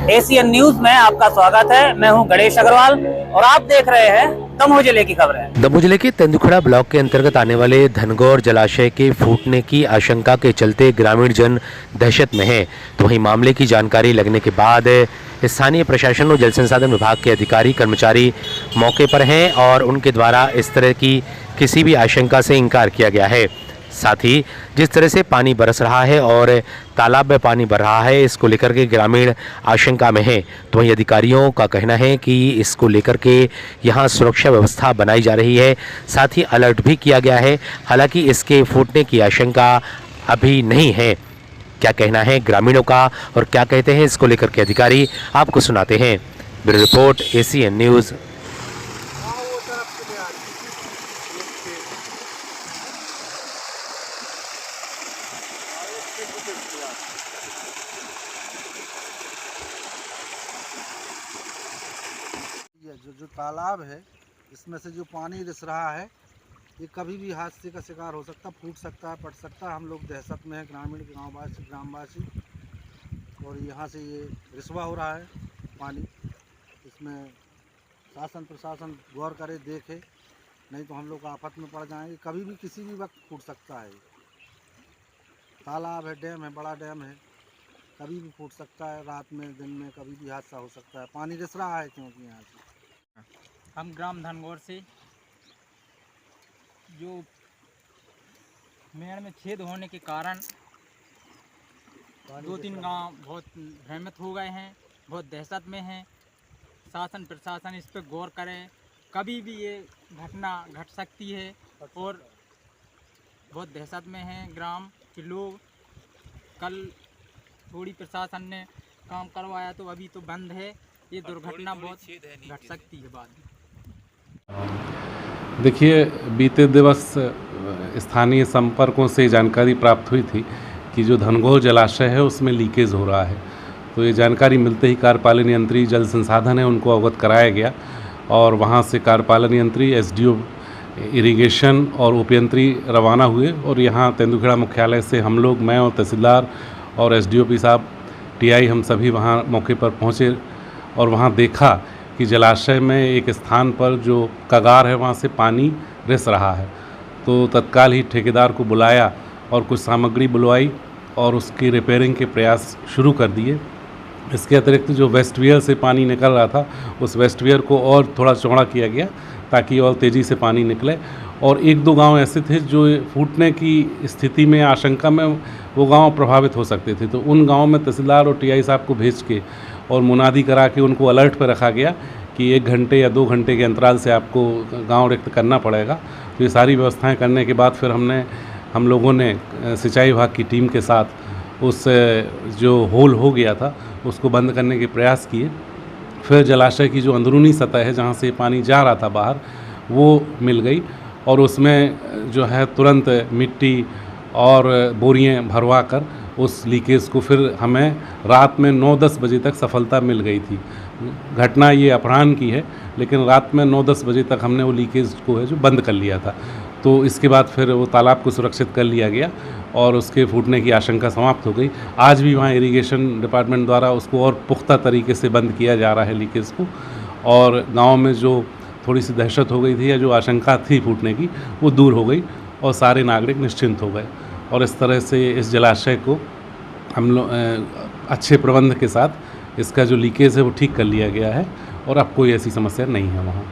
ACN news में आपका स्वागत है। मैं हूं गणेश अग्रवाल और आप देख रहे हैं दमोह जिले की खबरें। दमोह जिले के तेंदुखेड़ा ब्लॉक के अंतर्गत आने वाले धनगौर जलाशय के फूटने की आशंका के चलते ग्रामीण जन दहशत में हैं। तो वहीं मामले की जानकारी लगने के बाद स्थानीय प्रशासन और जल संसाधन विभाग के अधिकारी कर्मचारी मौके पर हैं और उनके द्वारा इस तरह की किसी भी आशंका से इनकार किया गया है। साथ ही जिस तरह से पानी बरस रहा है और तालाब में पानी बढ़ रहा है, इसको लेकर के ग्रामीण आशंका में हैं। तो वहीं अधिकारियों का कहना है कि इसको लेकर के यहां सुरक्षा व्यवस्था बनाई जा रही है, साथ ही अलर्ट भी किया गया है। हालांकि इसके फूटने की आशंका अभी नहीं है। क्या कहना है ग्रामीणों का और क्या कहते हैं इसको लेकर के अधिकारी, आपको सुनाते हैं। Bureau report, ACN news. जो तालाब है, इसमें से जो पानी रिस रहा है, ये कभी भी हादसे का शिकार हो सकता, फूट सकता है, फट सकता है। हम लोग दहशत में हैं, ग्रामीण ग्रामवासी, और यहाँ से ये रिसवा हो रहा है पानी। इसमें शासन प्रशासन गौर करे, देखे, नहीं तो हम लोग आफत में पड़ जाएंगे। कभी भी किसी भी वक्त फूट सकता है। तालाब है, डैम है, बड़ा डैम है, कभी भी फूट सकता है। रात में, दिन में, कभी भी हादसा हो सकता है। पानी रिस रहा है क्योंकि यहाँ से हम ग्राम धनगौर से जो मेड़ में छेद होने के कारण 2-3 गांव बहुत भ्रमित हो गए हैं, बहुत दहशत में हैं। शासन प्रशासन इस पर गौर करें, कभी भी ये घटना घट सकती है और बहुत दहशत में हैं ग्राम के लोग। कल थोड़ी प्रशासन ने काम करवाया तो अभी तो बंद है। ये दुर्घटना बहुत घट सकती है बाद में। देखिए, बीते दिवस स्थानीय संपर्कों से जानकारी प्राप्त हुई थी कि जो धनगौर जलाशय है उसमें लीकेज हो रहा है। तो ये जानकारी मिलते ही कार्यपालन यंत्री जल संसाधन है उनको अवगत कराया गया और वहाँ से कार्यपालन यंत्री, एसडीओ इरिगेशन और उपयंत्री रवाना हुए और यहाँ तेंदुखेड़ा मुख्यालय से हम लोग, मैं और तहसीलदार और एसडीओपी साहब, टीआई, हम सभी वहाँ मौके पर पहुँचे और वहाँ देखा कि जलाशय में एक स्थान पर जो कगार है वहाँ से पानी रिस रहा है। तो तत्काल ही ठेकेदार को बुलाया और कुछ सामग्री बुलवाई और उसकी रिपेयरिंग के प्रयास शुरू कर दिए। इसके अतिरिक्त जो वेस्टवियर से पानी निकल रहा था, उस वेस्टवियर को और थोड़ा चौड़ा किया गया ताकि और तेज़ी से पानी निकले। और 1-2 गांव ऐसे थे जो फूटने की स्थिति में, आशंका में, वो गांव प्रभावित हो सकते थे। तो उन गांवों में तहसीलदार और टीआई साहब को भेज के और मुनादी करा के उनको अलर्ट पर रखा गया कि 1 घंटे या 2 घंटे के अंतराल से आपको गांव रिक्त करना पड़ेगा। तो ये सारी व्यवस्थाएं करने के बाद फिर हम लोगों ने सिंचाई विभाग की टीम के साथ उस जो होल हो गया था उसको बंद करने के प्रयास किए। फिर जलाशय की जो अंदरूनी सतह है जहाँ से पानी जा रहा था बाहर, वो मिल गई और उसमें जो है तुरंत मिट्टी और बोरियां भरवा कर उस लीकेज को फिर हमें रात में 9-10 बजे तक सफलता मिल गई थी। घटना ये अपराह्न की है, लेकिन रात में 9-10 बजे तक हमने वो लीकेज को है जो बंद कर लिया था। तो इसके बाद फिर वो तालाब को सुरक्षित कर लिया गया और उसके फूटने की आशंका समाप्त हो गई। आज भी वहाँ इरिगेशन डिपार्टमेंट द्वारा उसको और पुख्ता तरीके से बंद किया जा रहा है लीकेज को, और गाँव में जो थोड़ी सी दहशत हो गई थी या जो आशंका थी फूटने की, वो दूर हो गई और सारे नागरिक निश्चिंत हो गए। और इस तरह से इस जलाशय को हम लोग अच्छे प्रबंध के साथ इसका जो लीकेज है वो ठीक कर लिया गया है और अब कोई ऐसी समस्या नहीं है वहाँ।